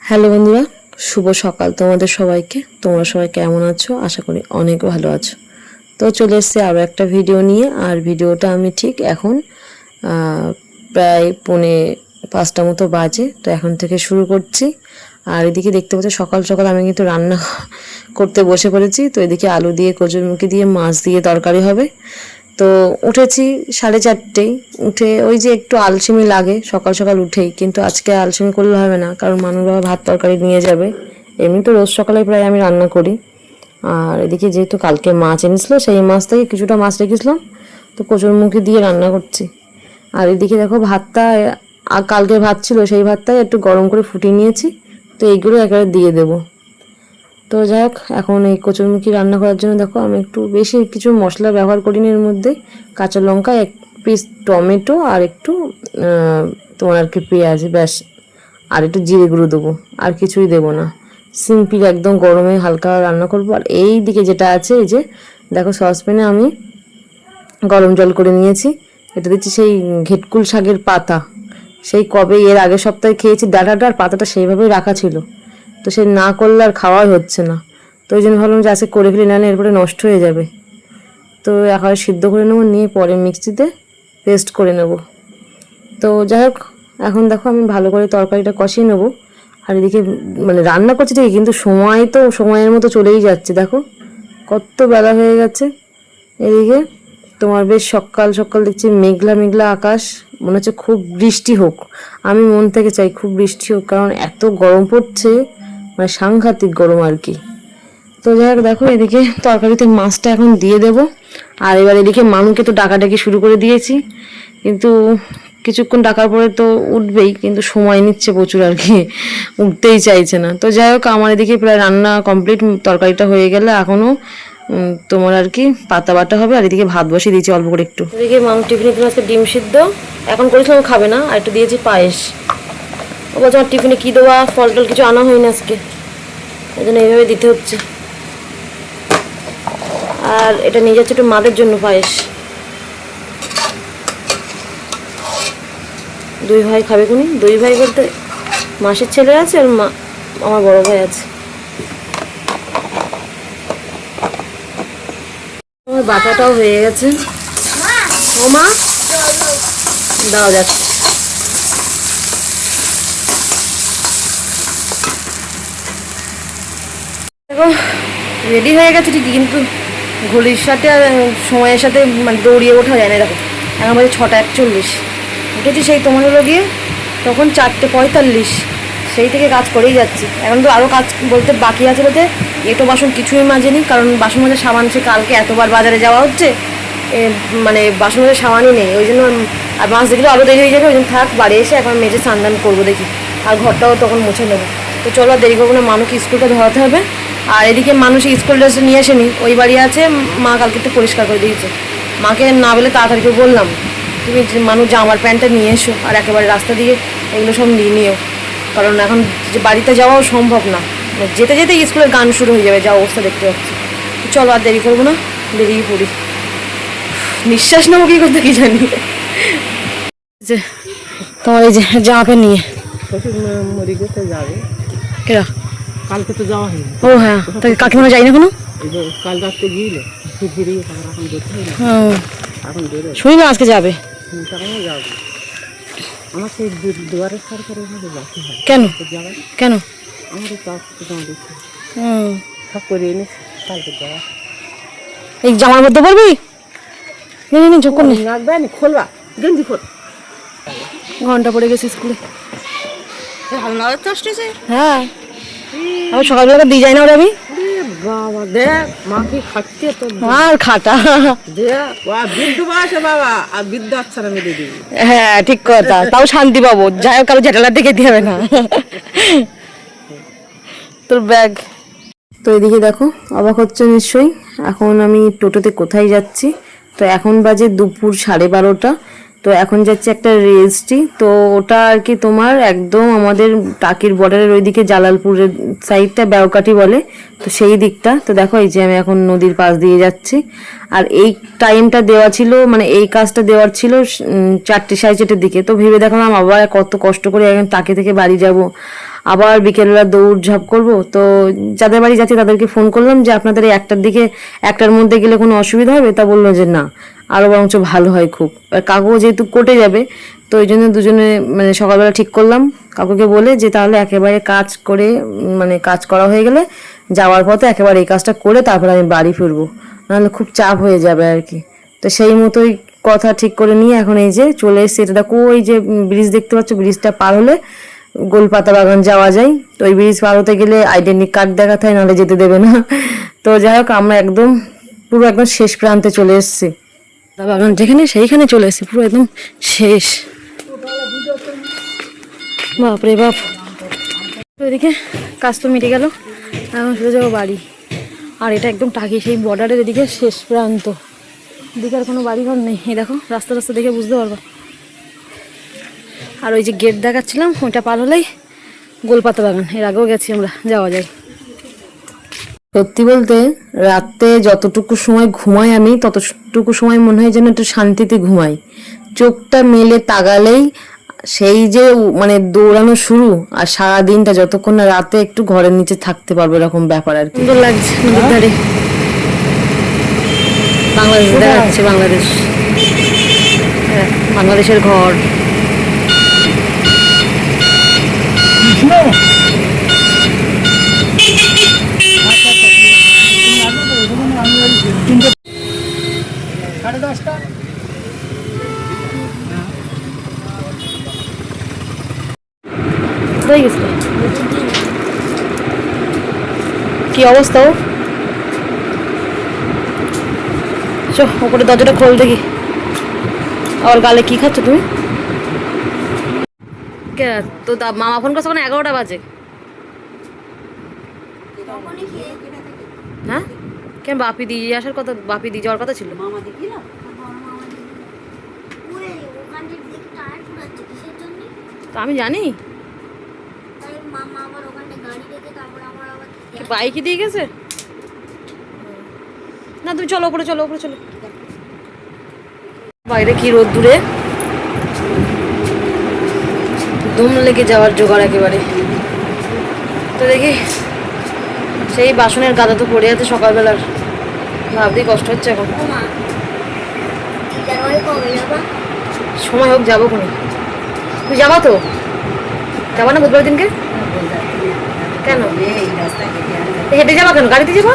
Hello বন্ধুরা, শুভ সকাল তোমাদের সবাইকে। তোমরা সবাই কেমন আছো? আশা করি অনেক ভালো আছো। তো চলে এসেছি আরও একটা ভিডিও নিয়ে। আর ভিডিওটা আমি ঠিক এখন প্রায় 4:45 মতো বাজে, তো এখন থেকে শুরু করছি। আর এদিকে দেখতে পাচ্ছি সকাল সকাল আমি কিন্তু রান্না করতে বসে পড়েছি। তো এদিকে আলু দিয়ে, কচুরমুখী দিয়ে, মাছ দিয়ে তরকারি হবে। তো উঠেছি 4:30, উঠে ওই যে একটু আলসেমি লাগে সকাল সকাল উঠেই, কিন্তু আজকে আলসেমি করলে হবে না, কারণ মানুষ বাবা ভাত তরকারি নিয়ে যাবে। এমনি তো রোজ সকালে প্রায় আমি রান্না করি। আর এদিকে যেহেতু কালকে মাছ এনেছিল, সেই মাছ থেকে কিছুটা মাছ রেখেছিলাম, তো কচুরমুখী দিয়ে রান্না করছি। আর এদিকে দেখো ভাতটা, কালকের ভাত ছিল, সেই ভাতটাই একটু গরম করে ফুটিয়ে নিয়েছি। তো এইগুলো একেবারে দিয়ে দেবো। তো যাই হোক, এখন এই কচুরমুখী রান্না করার জন্য দেখো আমি একটু বেশি কিছু মশলা ব্যবহার করিনি। এর মধ্যে কাঁচা লঙ্কা, এক পিস টমেটো, আর একটু তোমার আর কি পেঁয়াজ, ব্যাস। আর একটু জিরে গুঁড়ো দেবো, আর কিছুই দেবো না। সিম্পল একদম গরমে হালকা রান্না করবো। আর এই দিকে যেটা আছে, এই যে দেখো সসপ্যানে আমি গরম জল করে নিয়েছি। এটা দিচ্ছি সেই ঘেটকুল শাকের পাতা। সেই কবে এর আগের সপ্তাহে খেয়েছি ডাঁটাটা, আর পাতাটা সেইভাবেই রাখা ছিল। তো সে না করলে আর খাওয়াই হচ্ছে না। তো ওই জন্য ভাবলাম যে আজকে করে ফেলি, না এরপরে নষ্ট হয়ে যাবে। তো একেবারে সিদ্ধ করে নেবো, নিয়ে পরে মিক্সিতে পেস্ট করে নেব। তো যাই হোক, এখন দেখো আমি ভালো করে তরকারিটা কষিয়ে নেবো। আর এদিকে মানে রান্না করছি ঠিকই, কিন্তু সময় তো সময়ের মতো চলেই যাচ্ছে। দেখো কত বেলা হয়ে গেছে। এদিকে তোমার বেশ সকাল সকাল দেখছি মেঘলা মেঘলা আকাশ, মনে হচ্ছে খুব বৃষ্টি হোক। আমি মন থেকে চাই খুব বৃষ্টি হোক, কারণ এত গরম পড়ছে, মানে সাংঘাতিক গরম আর কি। তো যাই হোক, দেখো এদিকে তরকারিতে মাছটা এখন দিয়ে দেব। আর এবার এদিকে মানুকে তো ডাকাডাকি শুরু করে দিয়েছি, কিন্তু কিছুক্ষণ ডাকার পরে তো উঠবেই, কিন্তু সময় নিচ্ছে প্রচুর আর কি, উঠতেই চাইছে না। তো যাই হোক, আমার এদিকে প্রায় রান্না কমপ্লিট, তরকারিটা হয়ে গেলে এখনও তোমার আর কি পাতা বাটা হবে। আর এদিকে ভাত বসিয়ে দিয়েছি অল্প করে একটু। এদিকে মাম টিফিনে দিল আজকে ডিম সিদ্ধ, এখন করেছিলাম খাবে না, আর একটু দিয়েছি পায়েস। ও বলছে আমার টিফিনে কী দেওয়া, ফল টল কিছু আনা হয়নি আজকে, ওই জন্য এইভাবে দিতে হচ্ছে। আর এটা নিয়ে যাচ্ছে একটু মাদের জন্য পায়েস। দুই ভাই খাবে কোনি, দুই ভাই বলতে মাসির ছেলে আছে, আর মা আমার বড় ভাই আছে। আমার বাটাটাও হয়ে গেছে। ও মা দাও যাচ্ছে। দেখো রেডি হয়ে গেছে ঠিকই, কিন্তু ঘড়ির সাথে আর সময়ের সাথে মানে দৌড়িয়ে ওঠা যায় না। দেখো এখন বাজে 6:41, উঠেছি সেই তোমার হলো গিয়ে তখন 4:45, সেই থেকে কাজ করেই যাচ্ছি। এখন তো আরও কাজ বলতে বাকি আছে, বলতে এটো বাসন কিছুই মাজেনি, কারণ বাসন মাজার সাবান সে কালকে এতবার বাজারে যাওয়া হচ্ছে, মানে বাসন মাজার সাবানই নেই। ওই জন্য আর মাছ দেখলেও আরও দেরি হয়ে যাবে, ওই জন্য থাক, বাড়ি এসে এখন মেজে স্নান করবো দেখি, আর ঘরটাও তখন মুছে নেবো। তো চলো আর দেরি করবো না, মানুষকে স্কুলটা ধরাতে হবে। আর এদিকে মানুষ স্কুল ড্রেসটা নিয়ে আসেনি, ওই বাড়ি আছে, মা কালকে একটু পরিষ্কার করে দিয়েছে। মাকে না বলে তাড়াতাড়ি করে বললাম, তুমি মানুষ জামার প্যান্টটা নিয়ে এসো, আর একেবারে রাস্তা দিয়ে এগুলো সব নিয়ে নিও, কারণ এখন যে বাড়িতে যাওয়াও সম্ভব না, যেতে যেতে স্কুলের গান শুরু হয়ে যাবে, যা অবস্থা দেখতে পাচ্ছি। চলো আর দেরি করবো না, বেরিয়ে পড়ি। নিঃশ্বাস নেবো কী করতে কি জানি। যে তোমার এই যে জামা প্যান্ট নিয়ে যাবে কেরা কালকে তো যাওয়া হয়নি। ও হ্যাঁ, তাকে কাকিমা যাই না কোনো, কাল রাত্রে গিয়েলে এখন শুনি না আজকে যাবে। যাবে আমার সেই দুয়ারের সরকারের মধ্যে যাতে হয়। কেন কেন আমাদের কাজ তোমাদের হুম, সব করে এনে কালকে যাওয়া। এই জামার মধ্যে বলবি ঝোঁক নেই, নাকবে না, খোলবা গেঞ্জি খোল। ঘন্টা পড়ে গেছে স্কুলে। আসতেছে হ্যাঁ, আমি সকালবেলা দিয়ে যাই না ওরা, আমি বাবা দেখ মা কি খাচ্ছে তো, আর খাটা দেখ বিদ্যু বাসে বাবা, আর বিদ্যু আচ্ছা না মেরে দিবি। হ্যাঁ ঠিক কথা, তাও শান্তি পাবো, যাই হোক কারো ঝাঁটালার দিকে দিয়ে হবে না। তোর ব্যাগ। তো এদিকে দেখো অবাক হচ্ছে নিশ্চয়ই, এখন আমি টোটোতে কোথায় যাচ্ছি। তো এখন বাজে দুপুর 12:30। তো এখন যাচ্ছে একটা রেজিস্ট্রি, তো ওটা আর কি তোমার একদম আমাদের টাকির বর্ডারের ওইদিকে জালালপুরের সাইডটা ব্যাওকাঠি বলে, তো সেই দিকটা। তো দেখো এই যে আমি এখন নদীর পাশ দিয়ে যাচ্ছি। আর এই টাইমটা দেওয়া ছিল, মানে এই কাজটা দেওয়ার ছিল 4:30 সাড়ে 4টের দিকে। তো ভেবে দেখলাম আবার কত কষ্ট করে এখন টাকি থেকে বাড়ি যাব, আবার বিকেলবেলা দৌড়ঝাঁপ করব। তো যাদের বাড়ি যাচ্ছি তাদেরকে ফোন করলাম যে আপনাদের এই 1টার দিকে 1টার মধ্যে গেলে কোনো অসুবিধা হবে? তা বললো যে না, আরও বরঞ্চ ভালো হয় খুব। আর কাকু যেহেতু কোর্টে যাবে, তো ওই জন্য দুজনে মানে সকালবেলা ঠিক করলাম কাকুকে বলে যে তাহলে একেবারে কাজ করে মানে কাজ করা হয়ে গেলে যাওয়ার পথে একেবারে এই কাজটা করে তারপরে আমি বাড়ি ফিরবো, নাহলে খুব চাপ হয়ে যাবে আর কি। তো সেই মতোই কথা ঠিক করে নিয়ে এখন এই যে চলে এসেছি। এটা দেখো ওই যে ব্রিজ দেখতে পাচ্ছ, ব্রিজটা পার হলে গোলপাতা বাগান যাওয়া যায়। তো ওই ব্রিজ পার হতে গেলে আইডেন্টি কার্ড দেখাতে হয়, নাহলে যেতে দেবে না। তো যাই হোক আমরা একদম পুরো একদম শেষ প্রান্তে চলে এসেছি, বাগান যেখানে সেইখানে চলে এসেছি, পুরো একদম শেষ। বাপরে বাপ। এদিকে কাজ তো মিটে গেল, এখন সোজা যাবো বাড়ি। আর এটা একদম টাকি সেই বর্ডারের এদিকে শেষ প্রান্ত, এদিকে আর কোনো বাড়িঘর নেই। এই দেখো রাস্তা রাস্তা দেখে বুঝতে পারবা। আর ওই যে গেট দেখাচ্ছিলাম ওইটা পার হলেই গোলপাতা বাগান, এর আগেও গেছি আমরা, যাওয়া যায়। সত্যি বলতে রাতে যতটুকু সময় ঘুমাই আমি, ততটুকু সময় মনে হয় যেন একটু শান্তিতে ঘুমাই। চোখটা মেলে তাকালেই সেই যে মানে দৌড়ানো শুরু, আর সারা দিনটা যতক্ষণ না রাতে একটু ঘরের নিচে থাকতে পারবো এরকম ব্যাপার আর কি। সুন্দর লাগছে নদীর ধারে, বাংলাদেশ দেখা যাচ্ছে, বাংলাদেশ, হ্যাঁ, বাংলাদেশের ঘর। হয়ে গেছে কি অবস্থা? ও চো ওপরে দরজাটা খোল দেখি। আর গালে কি খাচ্ছ তুমি? তো মামা ফোন করছে 11টা বাজে। হ্যাঁ কেন বাপি দিয়ে আসার কথা, বাপি দিয়ে যাওয়ার কথা ছিল। তো আমি জানি বাইকে দিয়ে গেছে না। তুমি চলো ওপরে, চলো ওপরে চলো। বাইরে কি রোদ দূরে, দম লেগে যাওয়ার জোগাড় একেবারে। তো দেখি সেই বাসনের গাদা তো পড়ে আছে সকালবেলার, ভাবতেই কষ্ট হচ্ছে এখন। সময় হোক যাবো কোনে। তুই যাবা তো? যাবা না বুধবার দিনকে? কেন হেঁটে যাবা? কেন গাড়িতে যাবা?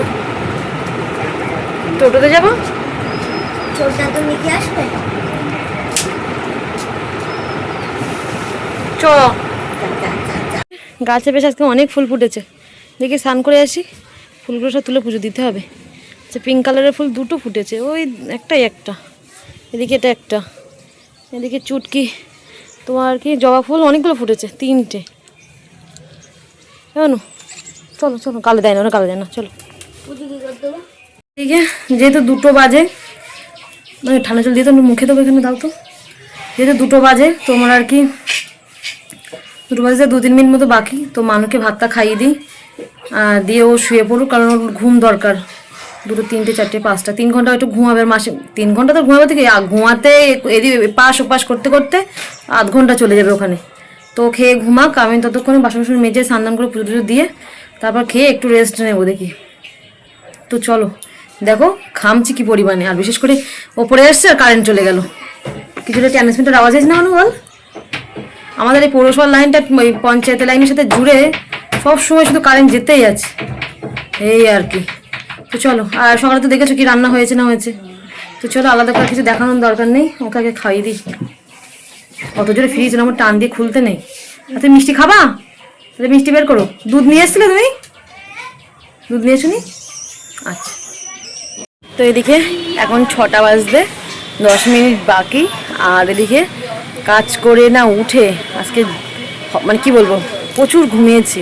টোটোতে যাবা? চ গাছে বেশ আজকে অনেক ফুল ফুটেছে, দেখি স্নান করে আসি, ফুলগুলো সব তুলে পুজো দিতে হবে। আচ্ছা পিঙ্ক কালারের ফুল দুটো ফুটেছে, ওই একটাই একটা, এদিকে এটা একটা, এদিকে চুটকি তোমার কি জবা ফুল অনেকগুলো ফুটেছে, 3টে। কেন চলো চলো, কালে দেয় না, ওরা কালে দেয় না, চলো। ঠিক আছে যেহেতু 2টো বাজে, মানে ঠান্ডা জল দিয়ে তো মুখে দেবো, এখানে দাও তো। যেহেতু 2টো বাজে তোমার আর কি, 2টো বাজে 2-3 মিনিট মতো বাকি, তো মানুষকে ভাতটা খাইয়ে দিই, দিয়ে ও শুয়ে পড়ুক, কারণ ওর ঘুম দরকার। 2টো 3টে 4টে 5টা 3 ঘন্টা একটু ঘুমাবে মাসে, 3 ঘন্টা তো ঘুমাবে থেকে ঘুমাতে এদিকে পাশ ওপাশ করতে করতে আধ ঘন্টা চলে যাবে ওখানে। তো খেয়ে ঘুমাক, আমি ততক্ষণে বাসন বাসন মেজে স্নান করে পুজো টুজো দিয়ে তারপর খেয়ে একটু রেস্ট নেবো দেখি। তো চলো দেখো ঘামছি কি পরিমাণে, আর বিশেষ করে ওপরে আসছে আর কারেন্ট চলে গেল। কিছুটা ট্রান্সমিটার আওয়াজ আছে না বল। আমাদের এই পৌরসভার লাইনটা ওই পঞ্চায়েতের লাইনের সাথে জুড়ে সব সময় শুধু কারেন্ট যেতেই আছে, এই আর কি। তো চলো, আর সকালে তো দেখেছো কি রান্না হয়েছে না হয়েছে। তো চলো আলাদা করে কিছু দেখানোর দরকার নেই, ওকে আগে খাইয়ে দিই। অত জোরে ফ্রিজ আমার টান দিয়ে খুলতে নেই। আর তুমি মিষ্টি খাবা? তাহলে মিষ্টি বের করো। দুধ নিয়ে এসছিলে তুমি? দুধ নিয়ে এসোনি? আচ্ছা। তো এদিকে এখন 6টা বাজতে 10 মিনিট বাকি, আর এদিকে কাজ করে না উঠে আজকে মানে কি বলবো, প্রচুর ঘুমিয়েছি,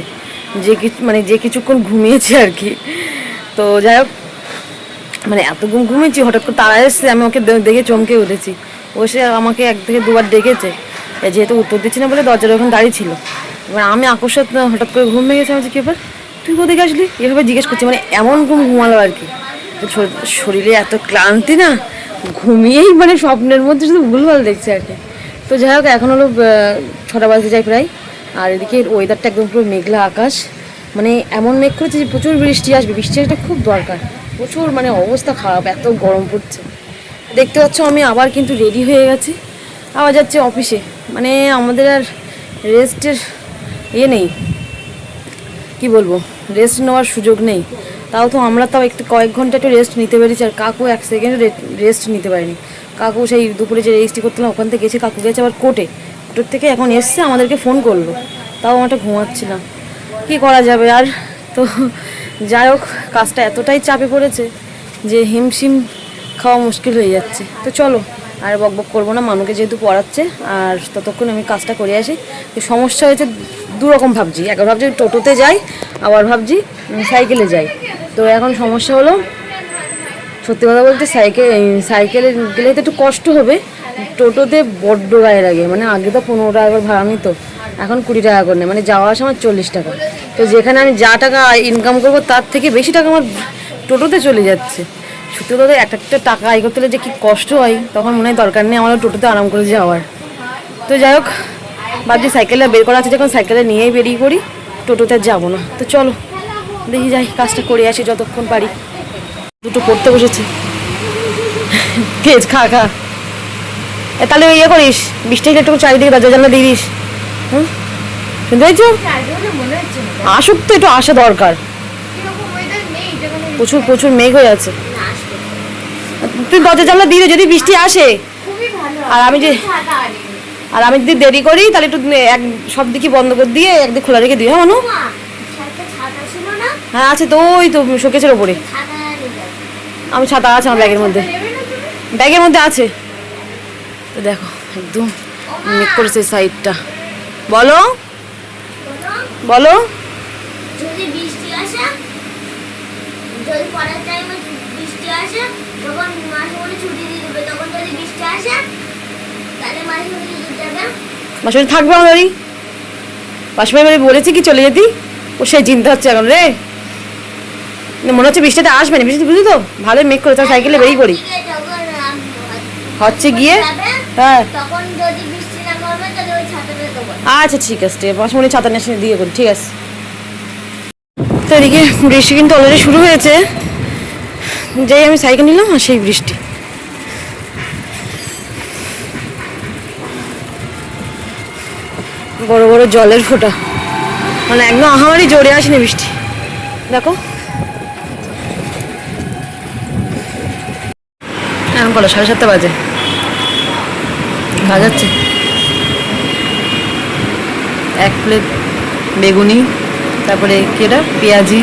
যে কিছুক্ষণ ঘুমিয়েছি আর কি। তো যাই হোক মানে এত ঘুমিয়েছি, হঠাৎ করে তারা এসছে, আমি ওকে দেখে চমকে উঠেছি। ও সে আমাকে 1 থেকে 2বার ডেকেছে, যেহেতু উত্তর দিচ্ছি না বলে দরজার ওখানে দাঁড়িয়ে ছিল। এবার আমি আকস্মাত হঠাৎ করে ঘুম ভেঙে গেছে, আমি কি ব্যাপার তুই কোথায় আসলি এভাবে জিজ্ঞেস করছি, মানে এমন ঘুমালো আর কি। শরীরে এত ক্লান্তি না, ঘুমিয়েই মানে স্বপ্নের মধ্যে শুধু ভুলভাল দেখছে আর কি। তো যাই হোক এখন হলো 6টা বাজতে যাই প্রায়। আর এদিকে ওয়েদারটা একদম পুরো মেঘলা আকাশ, মানে এমন মেঘ করেছে যে প্রচুর বৃষ্টি আসবে, বৃষ্টি আসতে খুব দরকার, প্রচুর মানে অবস্থা খারাপ, এত গরম পড়ছে। দেখতে পাচ্ছ আমি আবার কিন্তু রেডি হয়ে গেছি, আবার যাচ্ছি অফিসে। মানে আমাদের আর রেস্টের নেই, কি বলবো, রেস্ট নেওয়ার সুযোগ নেই। তাও একটু কয়েক ঘন্টা একটু রেস্ট নিতে পেরেছি, আর কাকু এক সেকেন্ড রেস্ট নিতে পারেনি। কাকু সেই দুপুরে যে রেস্টই করছিলাম ওখান থেকে গেছে, কাকু গেছে আবার কোর্টের থেকে এখন এসছে, আমাদেরকে ফোন করলো, তাও আমারটা ঘুমাচ্ছিলাম, কি করা যাবে আর। তো যাই হোক, কাজটা এতটাই চাপে পড়েছে যে হিমশিম খাওয়া মুশকিল হয়ে যাচ্ছে। তো চলো আর বকবক করবো না, মানুকে যেহেতু পড়াচ্ছে, আর ততক্ষণ আমি কাজটা করে আসি। তো সমস্যা হয়েছে দুরকম ভাবছি, একবার ভাবছি টোটোতে যাই, আবার ভাবছি সাইকেলে যাই। তো এখন সমস্যা হলো, সত্যি কথা বলতে সাইকেলে গেলে তো একটু কষ্ট হবে, টোটোতে বড্ড গায়ে লাগে। মানে আগে তো 15 টাকা করে ভাড়া নিত, এখন 20 টাকা করে নেয়, মানে যাওয়া আসা আমার 40 টাকা। তো যেখানে আমি যা টাকা ইনকাম করবো তার থেকে বেশি টাকা আমার টোটোতে চলে যাচ্ছে। সত্যি কথা একটা টাকা আয় করতে হলে যে কী কষ্ট হয়, তখন মনে হয় দরকার নেই আমার টোটোতে আরাম করে যাওয়ার। তো যাই হোক, ভাবছি সাইকেলটা বের করা আছে যখন, সাইকেলে নিয়েই বেরিয়ে পড়ি, টোটোতে আর যাবো না। তো চলো দেখি যাই, কাজটা করে আসি যতক্ষণ পারি। দুটো পড়তে বসেছে, খেয়েছ খা খা। তাহলে ইয়ে করিস, বৃষ্টি একটু চারিদিকে দরজা জানলা দিয়ে দিস। হুম, শুনতে পাইছো? আসুক তো, একটু আসা দরকার, প্রচুর প্রচুর মেঘ হয়ে আছে। তুই দরজা জানলা দিয়ে দে যদি বৃষ্টি আসে। আর আমি যদি দেরি করি তাহলে একটু সব দিকে বন্ধ করে দিয়ে একদিকে খোলা রেখে দিই। হ্যাঁ মানু? হ্যাঁ আছে তো, ওই তো শোকেসের ওপরে। আমি ছাতা আছে আমার ব্যাগের মধ্যে আছে। তো দেখো একদম মেক করেছে সাইডটা। বলো বলো। যদি বৃষ্টি আসে, যদি পরের টাইমে বৃষ্টি আসে, তখন মাসে ছুটি দিয়ে দেবে। তখন যদি বৃষ্টি আসে তাহলে মাসে যাবে, মাসে থাকবে আমারই পাশে বাড়ি বলেছি কি চলে যেতি, ও সেই চিন্তা হচ্ছে এখন রে। মনে হচ্ছে বৃষ্টিটা আসবে না, বৃষ্টি বুঝলি তো, ভালোই মেক করে তার সাইকেলে বেরিয়ে পড়ি হচ্ছে গিয়ে। হ্যাঁ তখন যদি বৃষ্টি না করবে তাহলে ওই ছাতাটা দেবো। আচ্ছা ঠিক আছে, পাশে ছাতা নিয়ে দিয়ে করি, ঠিক আছে। তো এদিকে বৃষ্টি কিন্তু অলরেডি শুরু হয়েছে, যেই আমি সাইকেল নিলাম আর সেই বৃষ্টি। বড় বড় জলের ফোঁটা, মানে একদম আহামারি জোরে আসেনি বৃষ্টি। দেখো এখন বলো 7:30 বাজে, কাজ হচ্ছে। 1 প্লেট বেগুনি, তারপরে কি এটা পেঁয়াজি,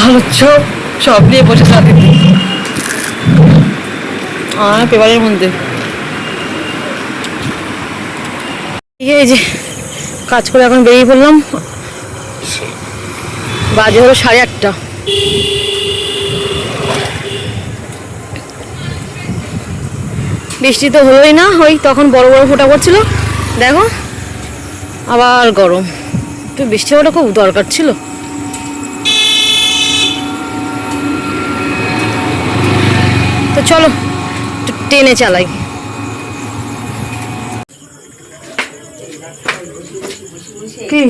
আলুর চপ, সব নিয়ে বসে সাথে পেপারের মধ্যে। এই যে কাজ করে এখন বেরিয়ে পড়লাম, বাজে হলো 8:30। বৃষ্টি তো হলোই না, ওই তখন বড় বড় ফোঁটা পড়ছিল, দেখো আবার গরম। একটু বৃষ্টি হওয়াটা খুব দরকার ছিল। তো চলো একটু টেনে চালাই। কি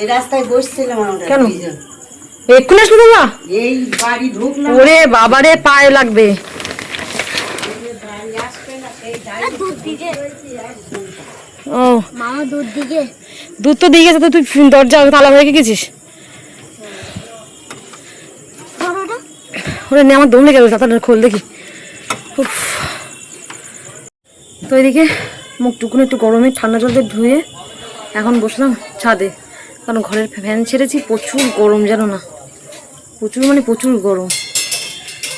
এই রাস্তায় বসছিলাম আমরা। কেন এক্ষুনি আসবে বাবা? এই বাড়ি ঢুকলাম। ওরে বাবারে পায়ে লাগবে। ও মামা দুধ তো দিয়ে গেছে, তো তুই দরজা তালা মেরে গেছিস? ওরে নে, আমার দম লেগে গেল, তাড়াতাড়ি খোল দেখি। তো এদিকে মুখটুকুন একটু গরমে ঠান্ডা জল দিয়ে ধুয়ে এখন বসলাম ছাদে, কারণ ঘরের ফ্যান ছেড়েছি, প্রচুর গরম জানো না, প্রচুর মানে প্রচুর গরম।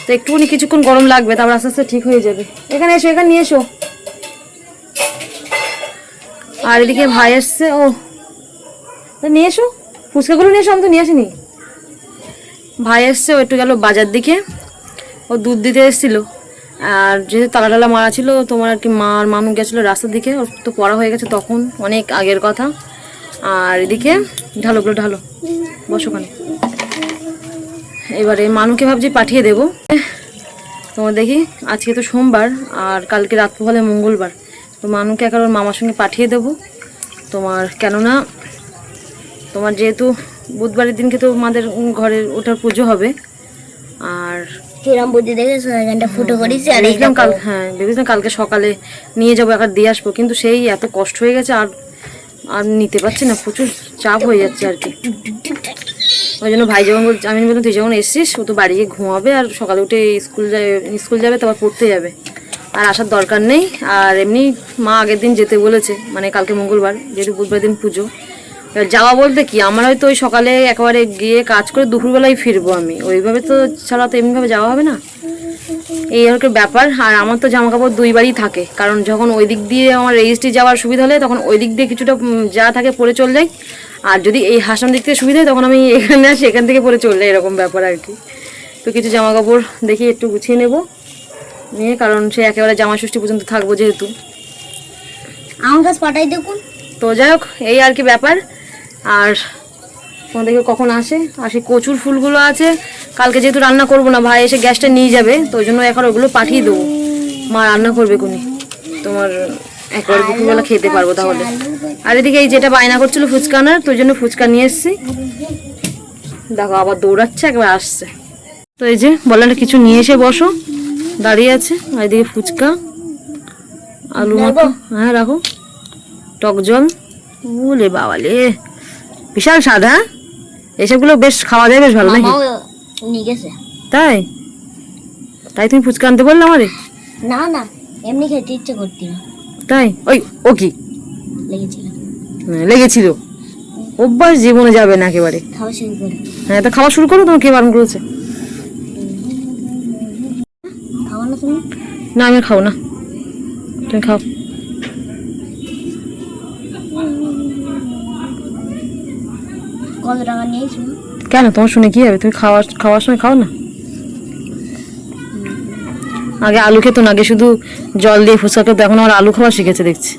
তো একটুখানি কিছুক্ষণ গরম লাগবে, তারপর আস্তে আস্তে ঠিক হয়ে যাবে। এখানে এসো, এখানে নিয়ে এসো। আর এদিকে ভাই আসছে, ও নিয়ে এসো ফুচকাগুলো নিয়ে এসো, আমি তো নিয়ে আসিনি। ভাই আসছে, ও একটু গেল বাজার দিকে, ও দুধ দিতে এসেছিলো। আর যেহেতু তালা টালা মারা ছিল, তোমার আর কি মা আর মানু গেছিলো রাস্তার দিকে, ওর তো পড়া হয়ে গেছে তখন, অনেক আগের কথা। আর এদিকে ঢালোগুলো ঢালো, বসো ওখানে। এবারে মানুকে ভাবছি পাঠিয়ে দেবো। তোমার দেখি আজকে তো সোমবার আর কালকে রাত হলে মঙ্গলবার, তো মানুকে একবার ওর মামার সঙ্গে পাঠিয়ে দেবো। তোমার কেননা তোমার যেহেতু বুধবারের দিনকে তো আমাদের ঘরের ওঠার পুজো হবে। আর কিরম বুদ্ধি দেখেছো, এখানটা ফুটো করেছি আর ভেবেছিলাম ভেবেছিলাম কালকে সকালে নিয়ে যাবো, একবার দিয়ে আসবো, কিন্তু সেই এত কষ্ট হয়ে গেছে আর আর নিতে পারছি না, প্রচুর চাপ হয়ে যাচ্ছে আর কি। ওই জন্য ভাই যখন আমি বললাম তুই যখন এসছিস ও তো বাড়ি গিয়ে ঘুমাবে আর সকালে উঠে স্কুল যাবে তারপর পড়তে যাবে, আর আসার দরকার নেই। আর এমনি মা আগের দিন যেতে বলেছে, মানে কালকে মঙ্গলবার যেহেতু বুধবার দিন পুজো। এবার যাওয়া বলতে কি, আমার হয়তো ওই সকালে একেবারে গিয়ে কাজ করে দুপুরবেলায় ফিরবো আমি, ওইভাবে তো ছাড়া তো এমনিভাবে যাওয়া হবে না, এই আর কি ব্যাপার। আর আমার তো জামা কাপড় দুইবারই থাকে, কারণ যখন ওই দিক দিয়ে আমার রেজিস্ট্রি যাওয়ার সুবিধা হলে তখন ওই দিক দিয়ে কিছুটা যা থাকে পরে চলে যাই, আর যদি এই হাসান দিক থেকে সুবিধা হয় তখন আমি এখানে আসি, এখান থেকে পরে চলে যাই, এরকম ব্যাপার আর কি। তো কিছু জামা কাপড় দেখি একটু গুছিয়ে নেব নিয়ে, কারণ সে একেবারে জামা ষষ্ঠী পর্যন্ত থাকবো যেহেতু। আমার কাছে পাঠাই দেখুন। তো যাই হোক এই আর কি ব্যাপার। আর তোমাদেরকে কখন আসি কচুর ফুলগুলো আছে, কালকে যেহেতু রান্না করবো না, ভাই এসে গ্যাসটা নিয়ে যাবে, তো ওই জন্য এখন ওগুলো পাঠিয়ে দেবো, মা রান্না করবে কোনি, তোমার একবার দুপুরবেলা খেতে পারবো তাহলে। আর এদিকে এই যেটা বায়না করছিল ফুচকা আনার, তো ওই জন্য ফুচকা নিয়ে এসছি। দেখো আবার দৌড়াচ্ছে, একবার আসছে। তো এই যে বললাম কিছু নিয়ে এসে বসো, দাঁড়িয়ে আছে। আর এদিকে ফুচকা, আলু মাখো, হ্যাঁ রাখো, টক জল, ওলে বাবালে বিশাল স্বাদ। হ্যাঁ এসবগুলো বেশ খাওয়া যায়, বেশ ভালো নাকি? নিয়ে গেছে। তাই তাই তুমি ফুচকা আনতে বললে আমারে? না না, এমনি খেতে ইচ্ছে করতে না। তাই ওই ও কি লেগেছিল? লেগেছিল, অভ্যাস জীবনে যাবে না একেবারে। খাওয়া শুরু করে। হ্যাঁ তা খাওয়া শুরু করো, তোমার কে বারণ করেছে? খাওয়া না তুমি? না আমি খাও না, তুমি খাও। কত টাকা নিয়েছো? কেন তোমার শুনে কি হবে, তুমি খাওয়ার সময় খাও না? আগে আলু খেত না, আগে শুধু জল দিয়ে ফুচকা খেতো, এখন আমার আলু খাওয়া শিখেছে দেখছি।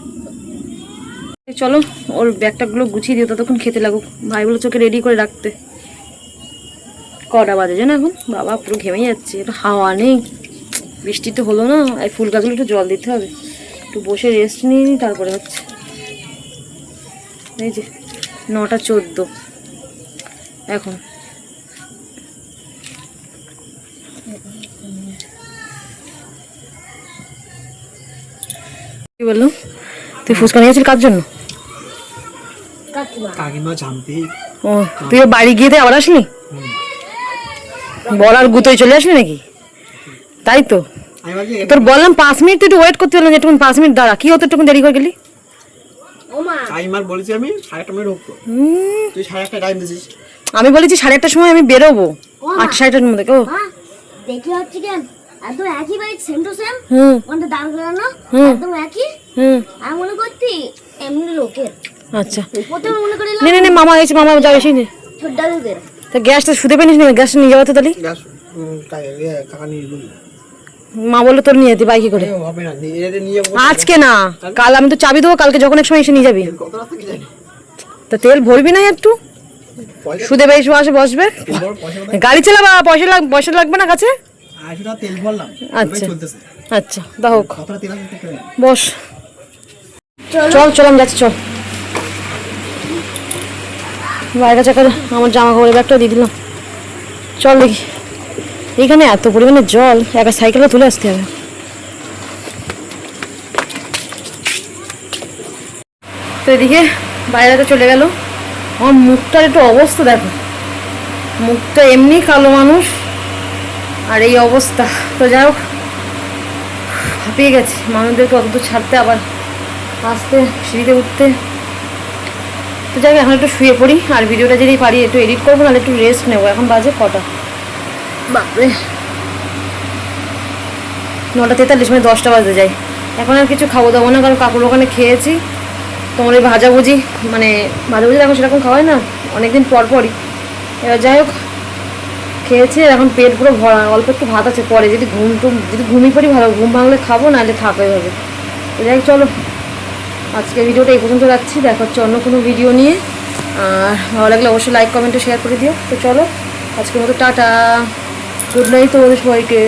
চলো ওর ব্যাগটাগুলো গুছিয়ে দিও, ততক্ষণ খেতে লাগুক। ভাই বলে চোখে রেডি করে রাখতে। কটা বাজে জানো এখন? বাবা পুরো ঘেমে যাচ্ছে, একটু হাওয়া নেই, বৃষ্টি তো হলো না, এই ফুল গাছগুলো একটু জল দিতে হবে, একটু বসে রেস্ট নিয়ে নিই তারপরে হচ্ছে। এই যে 9:14 এখন। কি বললো? তুই ফুচকা নিয়েছিস কার জন্য? কাকিমা জানতে। ও তুই বাড়ি গিয়ে আবার আসলি? বলার গুতোয় চলে আসলি নাকি? তাই তো তোর বললাম 5 মিনিট তুই একটু ওয়েট করতে পারলাম, যেটুকুন 5 মিনিট দাঁড়া, কি হতো একটু দেরি করে গেলি? টাইমার বলেছি আমি 1:30 মিনিট ঢুকবো, তুই 1:30 টাইম দিছিস। আমি বলেছি 1:30টার সময় আমি বেরোবো, 8:30টার মধ্যে। ও দেখি হচ্ছে কেন একদম একই বাইক, সেম টু সেম, হুম ওখানে দাঁড় করানো একদম একই। হুম আমি মনে করছি এমনি লোকের, আচ্ছা প্রথমে মনে করি নে নে নে, মামা এসে, মামা যাবে সেই নে। ছোট্ট লোকের। তা গ্যাসটা শুতে পারিস না, গ্যাসটা নিয়ে যাবো তো তাহলে। গ্যাস কাকা নিয়ে যাবো। মা বললো তোর নিয়ে যেতে বাইকে করে। হবে না, এটা নিয়ে যাবো আজকে না, কাল আমি তো চাবি দেবো, কালকে যখন এক সময় এসে নিয়ে যাবি। কত রাস্তা কি জানি। তা তেল ভরবি না একটু? শুধু বেশ আসে বসবে, গাড়ি চালাবা, পয়সা লাগবে না কাছে? 200 টাকা তেল ভরলাম। আচ্ছা চলতেছে। আচ্ছা তা হোক, কতটা তেল আছে দেখতে হবে। বস। চল আমি যাচ্ছি, চল। বাইরে চাকা আমার জামা কাপড়ের ব্যাগটা দিয়ে দিলাম, চল দেখি। এইখানে এত পরিমাণে জল, একটা সাইকেলে তুলে আসতে হবে। তো এদিকে বাইরে তো চলে গেল, আমার মুখটার একটু অবস্থা দেখো, মুখটা এমনি কালো মানুষ আর এই অবস্থা। তো যাই হোক হাঁপিয়ে গেছি, মানুষদেরকে অত দূর ছাড়তে আবার আসতে সিঁড়িতে উঠতে। তো যাই হোক এখন একটু শুয়ে পড়ি, আর ভিডিওটা যদি পারি একটু এডিট করবো, নাহলে একটু রেস্ট নেবো। এখন বাজে কটা? বাপরে 9:43, মানে 10টা বাজতে যায়। এখন আর কিছু খাবো দাবো না, কারণ কাকুর ওখানে খেয়েছি। তোমার ওই ভাজাভুজি, মানে ভাজাভুজি এখন সেরকম খাওয়াই না, অনেকদিন পর পরই। এবার যাই হোক খেয়েছি, এখন পেট পুরো ভরা, অল্প একটু ভাত আছে, পরে যদি ঘুমিয়ে পড়ি ভালো, ঘুম ভাঙলে খাবো, নাহলে থাকবে হবে। তো যাই হোক চলো আজকে ভিডিওটা এই পর্যন্ত রাখছি, দেখা হচ্ছে অন্য কোনো ভিডিও নিয়ে। আর ভালো লাগলে অবশ্যই লাইক কমেন্টে শেয়ার করে দিও। তো চলো আজকের মতো টাটা, গুড নাইট তোমাদের সবাইকে।